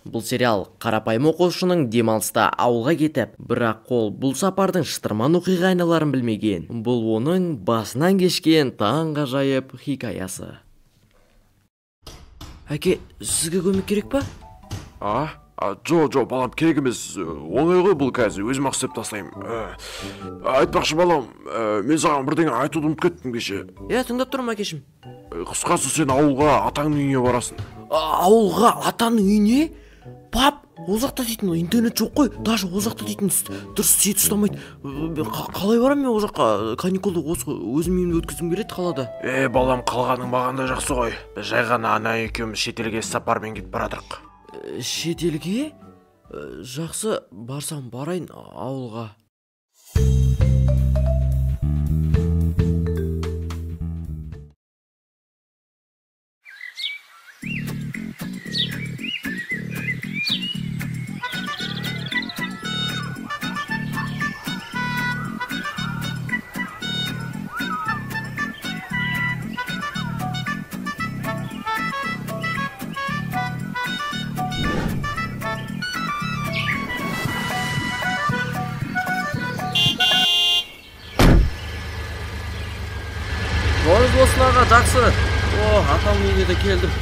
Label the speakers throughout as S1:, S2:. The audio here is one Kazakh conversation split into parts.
S1: Бұл сериал қарапайым оқушының демалыста ауылға кетіп, бірақ ол бұл сапардың шытырман оқиға айналарын білмеген. Бұл оның басынан кешкен таңғажайып хикаясы. Әке, сізге көмек керек па?
S2: Жо, балам, керек емес. Оңай ғой бұл қазір, өзім ақ істеп тастаймын. Айтпақшы балам, мен саған бірдеңе айтуды ұмытып кеттім кеше.
S1: Тыңдап тұрмын әкешім.
S2: Қысқасы сен ауылға атаңның үйіне барасың.
S1: Ауылға атаңның үйіне? Пап, ол жақта дейтін интернет жоқ қой. Даже ол жақта дейтін дұрыс сет ұстамайды. Қалай барам мен ол жаққа? Каникулды өзім үйімде өткізгім келеді қалада.
S2: Балам, қалғаның маған да жақсы ғой. Біз жай ғана ана екеуміз шетелге сапармен кетіп барадық.
S1: Шетелге? Жақсы, барсам барайын ауылға. Жолыңыз болсын аға, жақсы. Атам үйіне де келдім.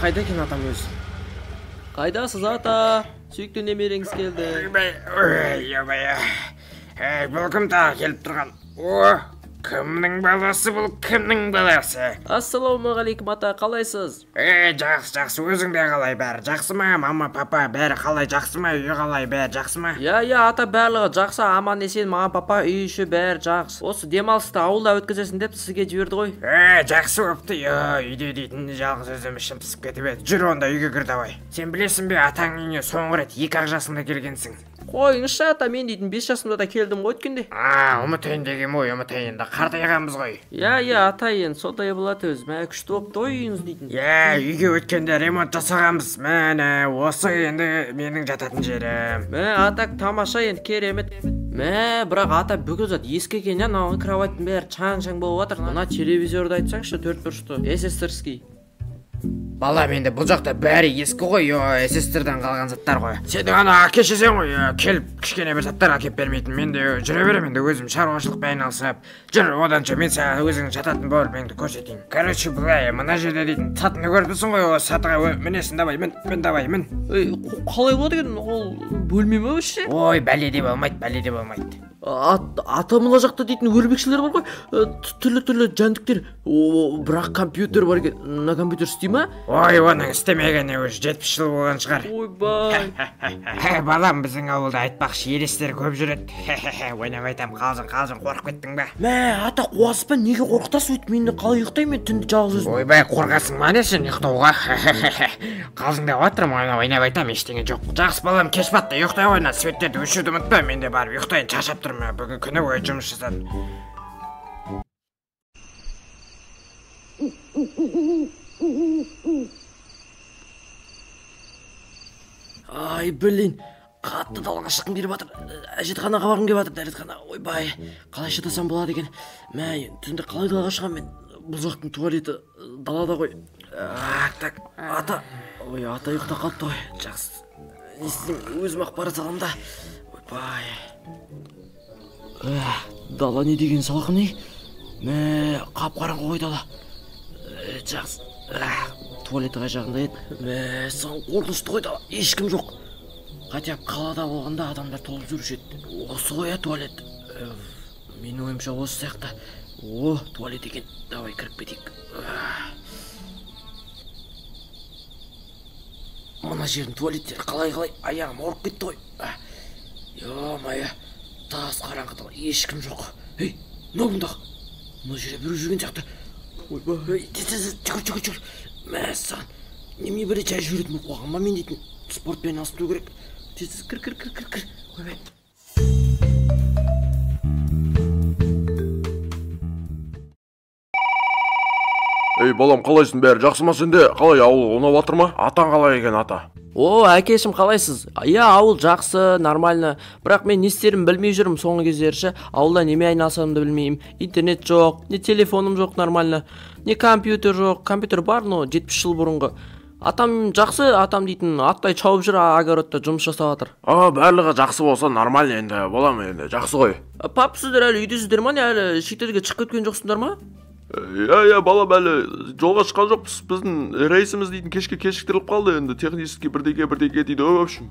S1: Қайда екен атам өзі? Қайдасыз ата? Сүйікті немереңіз келді.
S3: Бұл кім тағы келіп тұрған? Кімнің баласы бұл, кімнің баласы?
S1: Ассалаумағалейкум ата, қалайсыз?
S3: Жақсы, өзің де қалай, бәрі жақсы ма? Мама, папа, бәрі қалай, жақсы ма? Үй қалай, бәрі жақсы ма?
S1: Ата, барлығы жақсы, аман есен, мама, папа, үй іші бәрі жақсы. Осы демалысты ауылда өткізесің деп сізге жіберді ғой.
S3: Жақсы өпті, үйде дейтін жалғыз өзім ішім пысып кетіп еді. Жүр онда үйге кір давай. Сен білесің бе, атаң үйіне соңғы рет 2 жасында келгенсің.
S1: Қойыңызшы ата, мен дейтін 5 жасымда да келдім ғой өткенде.
S3: Ұмытайын деген ой, ұмытайын да қартайғанбыз ғой.
S1: Ата, енді сотай болады өзі. Күшті болыпты ғой үйіңіз дейтін.
S3: Үйге өткенде ремонт жасағанбыз. Мәне, осы енді менің жататын жерім.
S1: Ата, тамаша енді керемет. Бірақ ата бүкіл зат ескі екен, мына кроваттың бәрі чаң-чаң болып жатыр. Мына телевизорды айтсаңшы, 4 бұрышты, эсэстерский.
S3: Балам, енді бұл жақта бәрі ескі ғой, эсэстерден қалған заттар ғой. Сен ана әке-шешең ғой, келіп кішкене бір заттар әкеп бермейтін. Мен де жүре берем, енді өзім шаруашылықпен айналысып. Жүр, оданша мен саған өзің жататын бөлмеңді көрсетейін. Короче, былай, мына жерде дейтін сатыны көрдісің ғой, осы сатыға мінесің, давай, мін, давай, мін.
S1: Қалай болады екен, ол бөлме ме өші?
S3: Бәле де болмайды.
S1: Ата, мына жақта дейтін өрбекшілер бар ғой, түрлі жәндіктер. Бірақ компьютер бар екен, мына компьютер істей ма?
S3: Оның істемегені өзі 70 жыл болған шығар. Балам, біздің ауылда айтпақшы елестер көп жүреді. Ойнап айтам, қалжың қорқып кеттің ба?
S1: Ата, қуасыз ба, неге қорқытасыз? Өйтіп мен қалай ұйықтаймын, түнде жалғыз өзім.
S3: Қорқасың ма не сен ұйықтауға? Қалжыңдап отырмын, ойнап айтам, ештеңе жоқ. Жақсы балам, кеш батты, ұйықтай ойна, светтерді өшіруді ұмытпа, мен де барып ұйықтайын, шаршап тұрмын, бүгін күні бойы жұмыс жасадым.
S1: Блин, қатты далаға шыққым келіп жатыр. Әжетханаға барғым келіп жатыр, дәретхана. Қалай шыдасам болады екен. Түнде қалай далаға шығамын мен? Бұл жақтың туалеті далада ғой. Ата, ата ұйықта қалыпты ғой. Жақсы. Не істеймін, өзім ақ бара салам да. Дала не деген салқын ей? Қап-қараңғы ғой дала. Жақсы. Туалеті қай жағында еді? Сан қорқынышты ғой дала, ешкім жоқ. Хотя қалада болғанда адамдар толып жүруші еді. Осы ғой туалет. Менің ойымша осы сияқты. Туалет екен. Давай кіріп кетейік. Мына жердің туалеттері қалай аяғым ауырып кетті ғой. Ё-мая, тас қараңғы дала, ешкім жоқ. Не бұнда? Мына жерде біреу жүрген сияқты. Жүгір. Мәссаған, неме бір жай жүретін қоғам ба мен дейтін. Спортпен айналысып тұру керек. Кір.
S2: Балам, қалайсың, бәрі жақсы ма сенде? Қалай, ауыл ұнап жатыр ма? Атаң қалай екен, ата?
S1: Әкешім, қалайсыз? Ауыл жақсы, нормально. Бірақ мен не істерім білмей жүрмін соңғы кездері. Ауылда неме айналсамды білмеймін. Интернет жоқ, не телефоным жоқ нормально, не компьютер жоқ. Компьютер бар, но 70 жыл бұрынғы. Атам жақсы, атам дейтін аттай чауып жүр, огородта жұмыс жасап жатыр.
S2: Барлығы жақсы болса нормально енді, болам енді, жақсы ғой.
S1: Пап, сіздер әлі үйдесіздер ма, не әлі шетелге шығып кеткен жоқсыңдар ма?
S2: Иә, балам, әлі жолға шыққан жоқпыз. Біздің рейсіміз дейтін кешке кешіктіріліп қалды енді, технически бірдеңе дейді, в общем.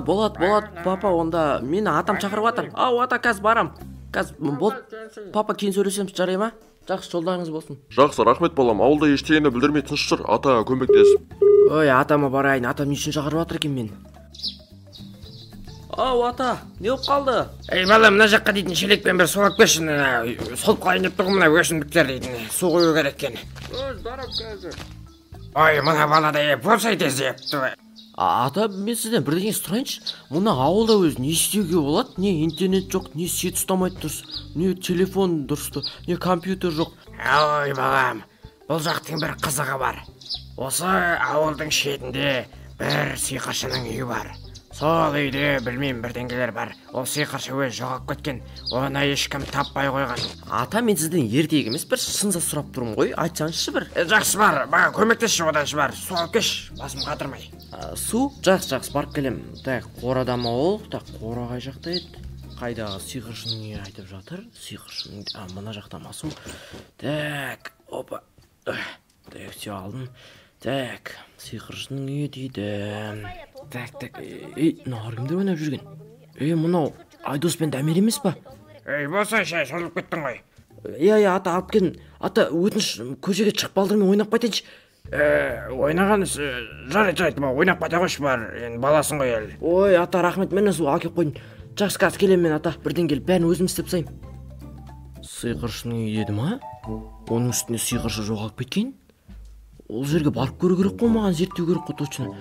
S1: Болады, папа, онда мені атам шақырып жатыр. Ата, қазір барам. Қазір бол. Папа, кейін сөйлесеміз, жарай ма? Жақсы, жолдарыңыз болсын.
S2: Жақсы, рахмет балам. Ауылда ештеңені білдірмей тыныш жүр. Ата көмектесіп.
S1: Атама барайын. Атам не үшін шақырып жатыр екен мені? Ата, не болып қалды?
S3: Балам, мына жаққа дейтін шелекпен бір су алып келші. Солып қалайын деп тұрмын, мына өсімдіктер дейтін су құю керек екен.
S1: Барам қазір.
S3: Мына бала да болсай тез епті.
S1: Ата, мен сізден бірдеңе сұрайыншы. Мұна ауылда өзі не істеуге болады? Не интернет жоқ, не сет ұстамайды дұрыс, не телефон дұрысты, не компьютер жоқ.
S3: Балам, бұл жақтың бір қызығы бар. Осы ауылдың шетінде бір сиқыршының үйі бар. Сол үйде білмеймін бірдеңелер бар. Ол сиқыршы өзі жоғалып кеткен. Оны ешкім таппай қойған.
S1: Ата, мен сізден ертегі емес, бір шынса сұрап тұрмын ғой. Айтсаңызшы бір.
S3: Жақсы бар, маған көмектесші одан бар. Су алып келші, басым қатырмай.
S1: Су? Жақсы, барып келем. Так, қорада ма ол? Так, қора қай жақта еді? Қайдағы сиқыршының үйі айтып жатыр? Сиқыршының, мына жақта ма су? Так, опа. Так, все алдым. Так, сиқыршының үйі дейді. Так, мынау кімдер ойнап жүрген? Мынау Айдос пен Дамир емес па?
S3: Болса шай, шолып кеттің ғой.
S1: Ата, алып келдім. Ата, өтініш, көшеге шығып балдырмен ойнап қайтайыншы.
S3: Ойнаған жарайды, ойнап қайта қойшы бар, енді баласың ғой әлі.
S1: Ата, рахмет, мен су алып қойдың. Жақсы, қазір келем мен, ата, бірден келіп бәрін өзім істеп тастайын. Сиқыршының үйі деді ма? Оның үстіне сиқыршы жоғалып кеткен? Ол жерге барып көру керек қой, маған зерттеу керек қой, точно.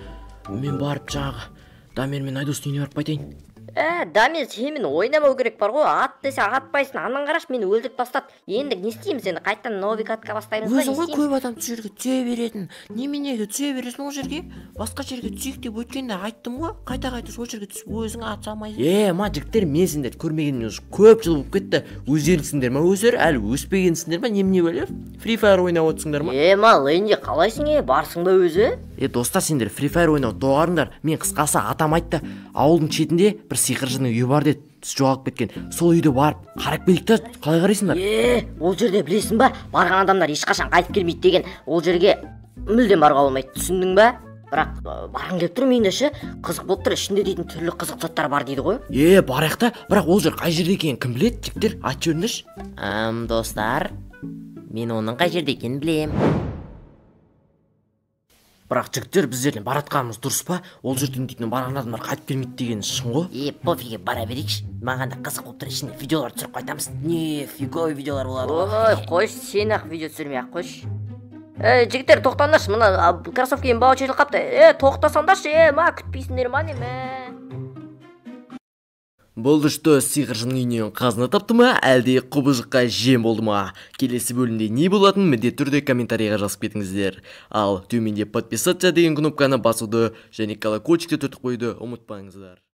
S1: Мен барып жаңағы Дамир мен Айдостың үйіне барып қайтайын.
S4: Дамир, сенімен ойнамау керек бар ғой. Ат десе атпайсың, анан қараш мені өлтіріп тастады. Енді не істейміз енді, қайттан новый катқа бастаймыз ба?
S1: Өзің ғой көп адам түс жерге түсе беретін. Неменеге түсе бересің ол жерге? Басқа жерге түсейік деп өткенде айттым ғой. Қайта сол жерге түсіп өзің ат салмайсың. Ма жігіттер, мен сендерді көрмегенімнен уже көп жыл болып кетті. Өздеріңсіңдер ма өздері? Әлі өспегенсіңдер ма? Немене бөлер? Free Fire ойнап отырсыңдар ма?
S4: Мал, енді қалайсың, барсың ба өзі?
S1: Достар, сендер Free Fire ойнау доғарыңдар. Мен қысқасы атам айтты. Ауылдың шетінде бір сиқыршының үйі бар деді, жоғалып кеткен. Сол үйде барып қарап келдік та, қалай қарайсыңдар?
S4: Ол жерде білесің ба, барған адамдар ешқашан қайтып келмейді деген. Ол жерге мүлдем баруға болмайды, түсіндің ба? Бірақ барғың келіп тұр миыңда ше, қызық болып тұр, ішінде дейтін түрлі қызық заттар бар дейді ғой.
S1: Барайық та, бірақ ол жер қай жерде екенін кім біледі, жігіттер? Айтып жіберіңдерші. Достар, мен оның қай жерде екенін білем. Бірақ жігіттер, біздерден баратқанымыз дұрыс па? Ол жерден дейтін барған адамдар қайтып келмейді деген шын ғой.
S4: Пофиге бара берейікші. Маған да қызық болып тұр, ішінде видеолар түсіріп қайтамыз.
S1: Не, фиговый видеолар болады.
S4: Қойш, сен ақ видео түсірмей ақ қойш. Жігіттер, тоқтаңдаршы, мына кроссовкамен бау шешіліп қапты. Тоқтасаңдаршы, ма күтпейсіңдер ма неме?
S1: Болды, что сиқыршының үйінен қазына тапты ма, әлде құбыжыққа жем болды ма? Келесі бөлімде не болатын міндетті түрде комментарийға жазып кетіңіздер. Ал төменде подписаться деген кнопканы басуды және колокольчикті түртіп қойды ұмытпаңыздар.